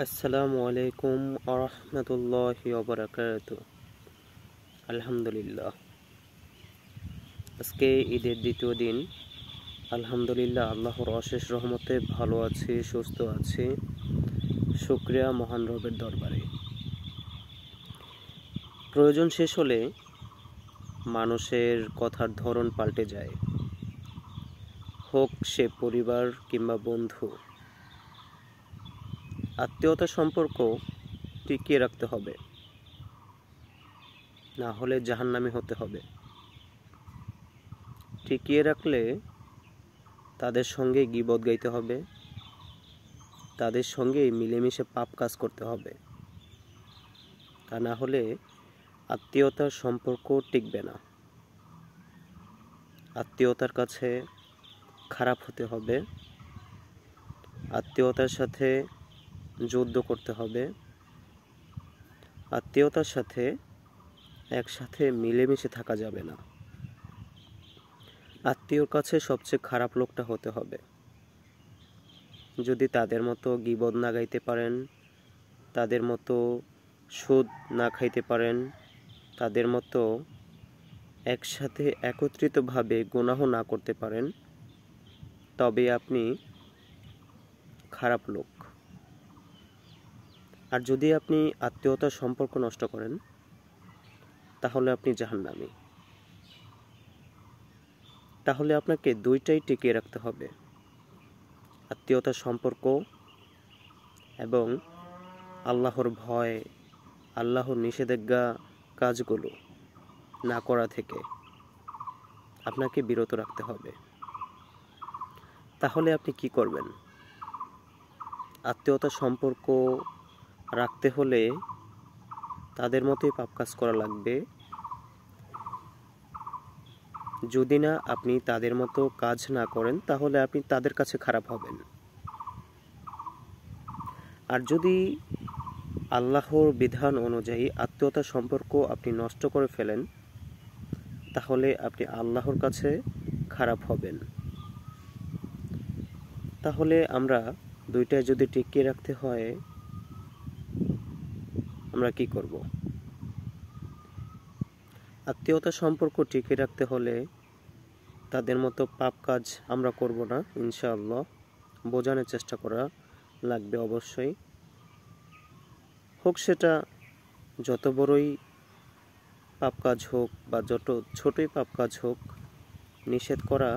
আসসালামু আলাইকুম আরহামতুল্লাহি ওয়াবারাকাতুহ। আলহামদুলিল্লাহ, আজকে ঈদের দ্বিতীয় দিন। আলহামদুলিল্লাহ, আল্লাহর অশেষ রহমতে ভালো আছি, সুস্থ আছি। শুকরিয়া মহান রবের দরবারে। প্রয়োজন শেষ হলে মানুষের কথার ধরন পাল্টে যায়, হোক সে পরিবার কিংবা বন্ধু। আত্মীয়তার সম্পর্ক টিকিয়ে রাখতে হবে, না হলে জাহান্নামী হতে হবে। টিকিয়ে রাখলে তাদের সঙ্গে গীবত গাইতে হবে, তাদের সঙ্গে মিলেমিশে পাপ কাজ করতে হবে। তা না হলে আত্মীয়তার সম্পর্ক টিকবে না। আত্মীয়তার কাছে খারাপ হতে হবে, আত্মীয়তার সাথে যুদ্ধ করতে হবে, আত্মীয়তার সাথে একসাথে মিলেমিশে থাকা যাবে না। আত্মীয়র কাছে সবচেয়ে খারাপ লোকটা হতে হবে। যদি তাদের মতো গীবত না গাইতে পারেন, তাদের মতো সুদ না খাইতে পারেন, তাদের মতো একসাথে একত্রিতভাবে গুনাহ না করতে পারেন, তবে আপনি খারাপ লোক। আর যদি আপনি আত্মীয়তার সম্পর্ক নষ্ট করেন, তাহলে আপনি জাহান্নামী। তাহলে আপনাকে দুইটাই টিকিয়ে রাখতে হবে, আত্মীয়তার সম্পর্ক এবং আল্লাহর ভয়, আল্লাহর নিষেধাজ্ঞা কাজগুলো না করা থেকে আপনাকে বিরত রাখতে হবে। তাহলে আপনি কি করবেন? আত্মীয়তার সম্পর্ক রাখতে হলে তাদের মতোই পাপ কাজ করা লাগবে। যদি না আপনি তাদের মতো কাজ না করেন, তাহলে আপনি তাদের কাছে খারাপ হবেন। আর যদি আল্লাহর বিধান অনুযায়ী আত্মীয়তার সম্পর্ক আপনি নষ্ট করে ফেলেন, তাহলে আপনি আল্লাহর কাছে খারাপ হবেন। তাহলে আমরা দুইটাই যদি টিকিয়ে রাখতে হয়, আমরা কি করব? আত্মীয়তার সম্পর্ক টিকিয়ে রাখতে হলে তাদের মতো পাপ কাজ আমরা করব না, ইনশাআল্লাহ। বোঝানোর চেষ্টা করা লাগবে অবশ্যই। হোক সেটা যত বড়ই পাপ কাজ হোক বা যত ছোটই পাপ কাজ হোক, নিষেধ করা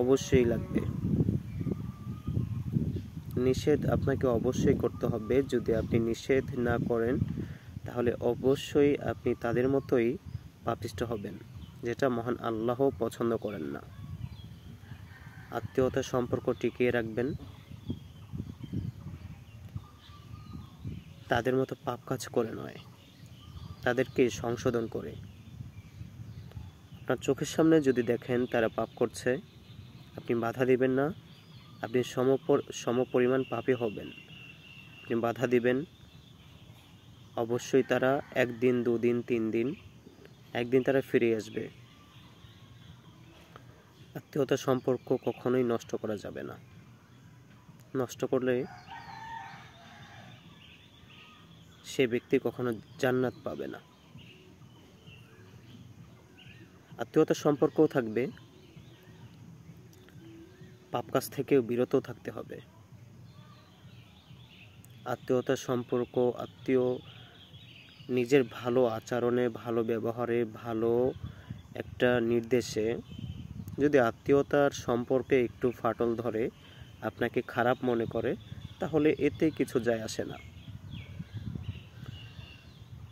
অবশ্যই লাগবে। নিষেধ আপনাকে অবশ্যই করতে হবে। যদি আপনি নিষেধ না করেন, তাহলে অবশ্যই আপনি তাদের মতোই পাপিষ্ঠ হবেন, যেটা মহান আল্লাহ পছন্দ করেন না। আত্মীয়তার সম্পর্ক টিকিয়ে রাখবেন, তাদের মতো পাপ কাজ করে নয়, তাদেরকে সংশোধন করে। আপনার চোখের সামনে যদি দেখেন তারা পাপ করছে, আপনি বাধা দিবেন না। আপনি সমপরিমাণ পাপী হবেন। আপনি বাধা দিবেন, অবশ্যই তারা একদিন, দুদিন, 3 দিন, একদিন তারা ফিরে আসবে। আত্মীয়তার সম্পর্ক কখনোই নষ্ট করা যাবে না। নষ্ট করলে সে ব্যক্তি কখনো জান্নাত পাবে না। আত্মীয়তার সম্পর্কও থাকবে, পাপ কাজ থেকেও বিরত থাকতে হবে। আত্মীয়তার সম্পর্ক, আত্মীয় নিজের ভালো আচরণে, ভালো ব্যবহারে, ভালো একটা নির্দেশে যদি আত্মীয়তার সম্পর্কে একটু ফাটল ধরে, আপনাকে খারাপ মনে করে, তাহলে এতে কিছু যায় আসে না।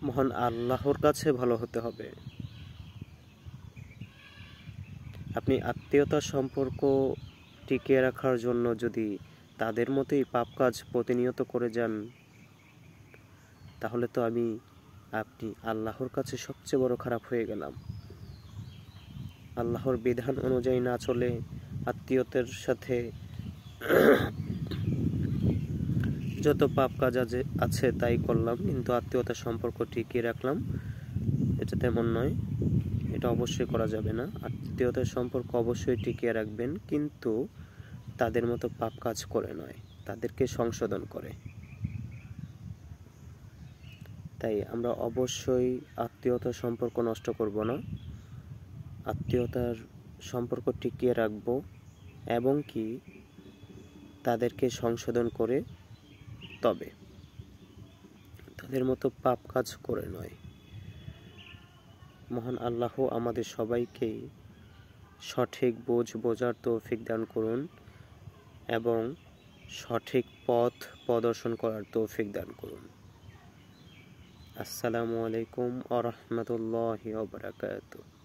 মহান আল্লাহর কাছে ভালো হতে হবে। আপনি আত্মীয়তার সম্পর্ক টিকিয়ে রাখার জন্য যদি তাদের মতোই পাপ কাজ প্রতিনিয়ত করে যান, তাহলে তো আপনি আল্লাহর কাছে সবচেয়ে বড় খারাপ হয়ে গেলাম। আল্লাহর বিধান অনুযায়ী না চলে আত্মীয়তার সাথে যত পাপ কাজ আছে তাই করলাম, কিন্তু আত্মীয়তার সম্পর্ক টিকিয়ে রাখলাম, এটা তেমন নয়। এটা অবশ্যই করা যাবে না। আত্মীয়তার সম্পর্ক অবশ্যই টিকিয়ে রাখবেন, কিন্তু তাদের মতো পাপ কাজ করে নয়, তাদেরকে সংশোধন করে। তাই আমরা অবশ্যই আত্মীয়তার সম্পর্ক নষ্ট করব না, আত্মীয়তার সম্পর্ক টিকিয়ে রাখব এবং কি তাদেরকে সংশোধন করে, তবে তাদের মতো পাপ কাজ করে নয়। মহান আল্লাহ আমাদের সবাইকেই সঠিক বোঝার তৌফিক দান করুন এবং সঠিক পথ প্রদর্শন করার তৌফিক দান করুন। আসসালামু আলাইকুম ওয়া রাহমাতুল্লাহি ওয়া বারাকাতুহু।